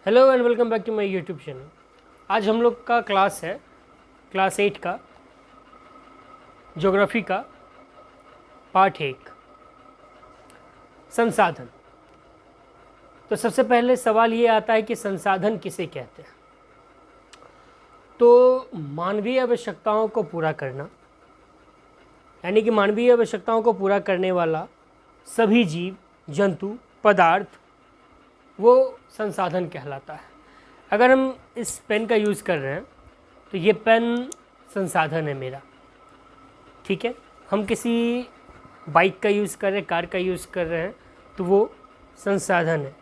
Hello and welcome back to my YouTube channel. आज हम लोग का क्लास है क्लास 8 का ज्योग्राफी का पार्ट 1 संसाधन। तो सबसे पहले सवाल ये आता है कि संसाधन किसे कहते हैं। तो मानवीय आवश्यकताओं को पूरा करना, यानी कि मानवीय आवश्यकताओं को पूरा करने वाला सभी जीव जंतु पदार्थ वो संसाधन कहलाता है। अगर हम इस पेन का यूज़ कर रहे हैं तो ये पेन संसाधन है मेरा, ठीक है। हम किसी बाइक का यूज़ कर रहे हैं, कार का यूज़ कर रहे हैं तो वो संसाधन है।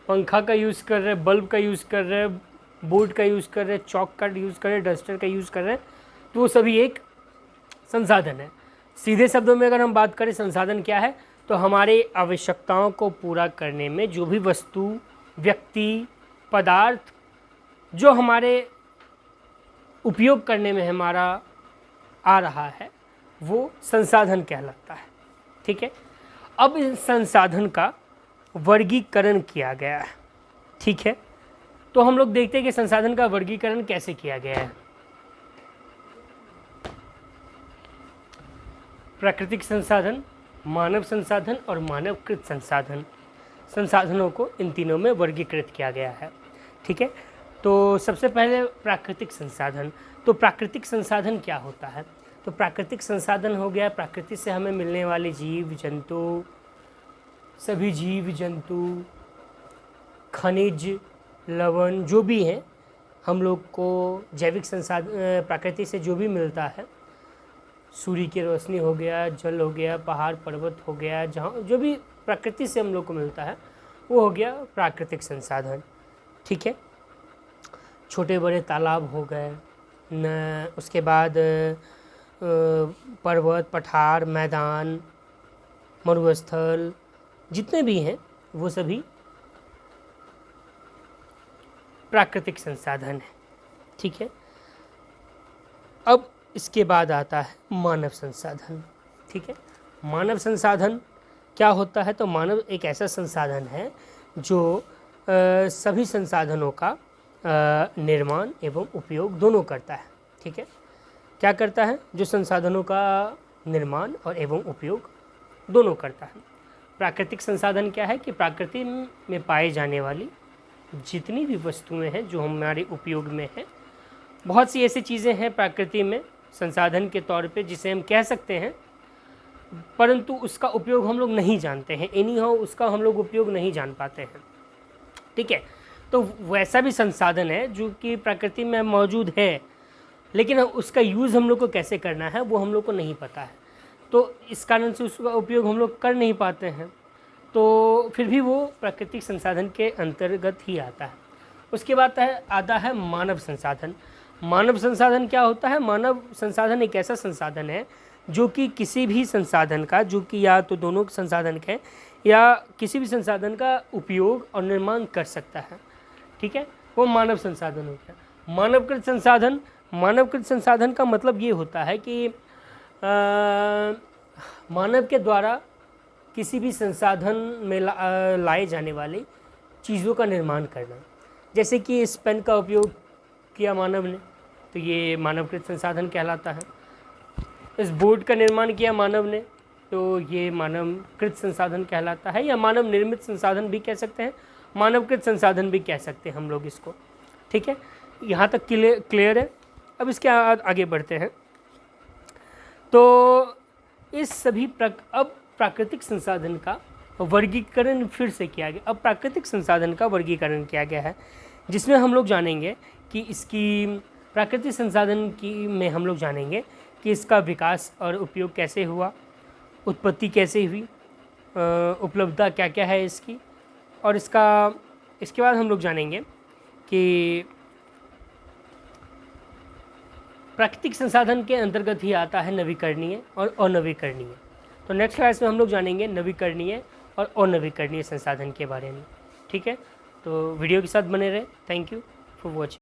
पंखा का यूज़ कर रहे हैं, बल्ब का यूज़ कर रहे हैं, बोर्ड का यूज़ कर रहे हैं, चॉक का यूज़ कर रहे हैं, डस्टर का यूज़ कर रहे हैं, तो वो सभी एक संसाधन है। सीधे शब्दों में अगर हम बात करें संसाधन क्या है, तो हमारे आवश्यकताओं को पूरा करने में जो भी वस्तु, व्यक्ति, पदार्थ जो हमारे उपयोग करने में हमारा आ रहा है वो संसाधन कहलाता है, ठीक है। अब इस संसाधन का वर्गीकरण किया गया है, ठीक है। तो हम लोग देखते हैं कि संसाधन का वर्गीकरण कैसे किया गया है। प्राकृतिक संसाधन, मानव संसाधन और मानवकृत संसाधन, संसाधनों को इन तीनों में वर्गीकृत किया गया है, ठीक है। तो सबसे पहले प्राकृतिक संसाधन। तो प्राकृतिक संसाधन क्या होता है? तो प्राकृतिक संसाधन हो गया प्रकृति से हमें मिलने वाले जीव जंतु, सभी जीव जंतु, खनिज, लवण जो भी हैं हम लोग को जैविक संसाधन प्रकृति से जो भी मिलता है, सूर्य की रोशनी हो गया, जल हो गया, पहाड़ पर्वत हो गया, जहाँ जो भी प्रकृति से हम लोग को मिलता है वो हो गया प्राकृतिक संसाधन, ठीक है। छोटे बड़े तालाब हो गए न, उसके बाद पर्वत, पठार, मैदान, मरुस्थल जितने भी हैं वो सभी प्राकृतिक संसाधन है, ठीक है। अब इसके बाद आता है मानव संसाधन, ठीक है। मानव संसाधन क्या होता है? तो मानव एक ऐसा संसाधन है जो सभी संसाधनों का निर्माण एवं उपयोग दोनों करता है, ठीक है। क्या करता है? जो संसाधनों का निर्माण और एवं उपयोग दोनों करता है। प्राकृतिक संसाधन क्या है कि प्रकृति में पाए जाने वाली जितनी भी वस्तुएं हैं जो हमारे उपयोग में हैं, बहुत सी ऐसी चीज़ें हैं प्रकृति में संसाधन के तौर पे जिसे हम कह सकते हैं, परंतु उसका उपयोग हम लोग नहीं जानते हैं, एनी हाउ उसका हम लोग उपयोग नहीं जान पाते हैं, ठीक है। तो वैसा भी संसाधन है जो कि प्रकृति में मौजूद है, लेकिन उसका यूज़ हम लोग को कैसे करना है वो हम लोग को नहीं पता है, तो इस कारण से उसका उपयोग हम लोग कर नहीं पाते हैं, तो फिर भी वो प्राकृतिक संसाधन के अंतर्गत ही आता है। उसके बाद आता है मानव संसाधन। मानव संसाधन क्या होता है? मानव संसाधन एक ऐसा संसाधन है जो कि किसी भी संसाधन का, जो कि या तो दोनों संसाधन के या किसी भी संसाधन का उपयोग और निर्माण कर सकता है, ठीक है, वो मानव संसाधन हो गया। मानवकृत संसाधन, मानवकृत संसाधन का मतलब ये होता है कि मानव के द्वारा किसी भी संसाधन में लाए जाने वाली चीज़ों का निर्माण करना। जैसे कि इस पेन का उपयोग किया मानव ने तो ये मानवकृत संसाधन कहलाता है। इस बोर्ड का निर्माण किया मानव ने तो ये मानवकृत संसाधन कहलाता है, या मानव निर्मित संसाधन भी कह सकते हैं, मानवकृत संसाधन भी कह सकते हैं हम लोग इसको, ठीक है। यहाँ तक क्लियर है। अब इसके आगे बढ़ते हैं। तो इस सभी अब प्राकृतिक संसाधन का वर्गीकरण फिर से किया गया। अब प्राकृतिक संसाधन का वर्गीकरण किया गया है जिसमें हम लोग जानेंगे कि इसकी प्राकृतिक संसाधन की में हम लोग जानेंगे कि इसका विकास और उपयोग कैसे हुआ, उत्पत्ति कैसे हुई, उपलब्धता क्या क्या है इसकी, और इसके बाद हम लोग जानेंगे कि प्राकृतिक संसाधन के अंतर्गत ही आता है नवीकरणीय और अनवीकरणीय। तो नेक्स्ट क्लास में हम लोग जानेंगे नवीकरणीय और अनवीकरणीय संसाधन के बारे में, ठीक है। तो वीडियो के साथ बने रहे। Thank you for watching.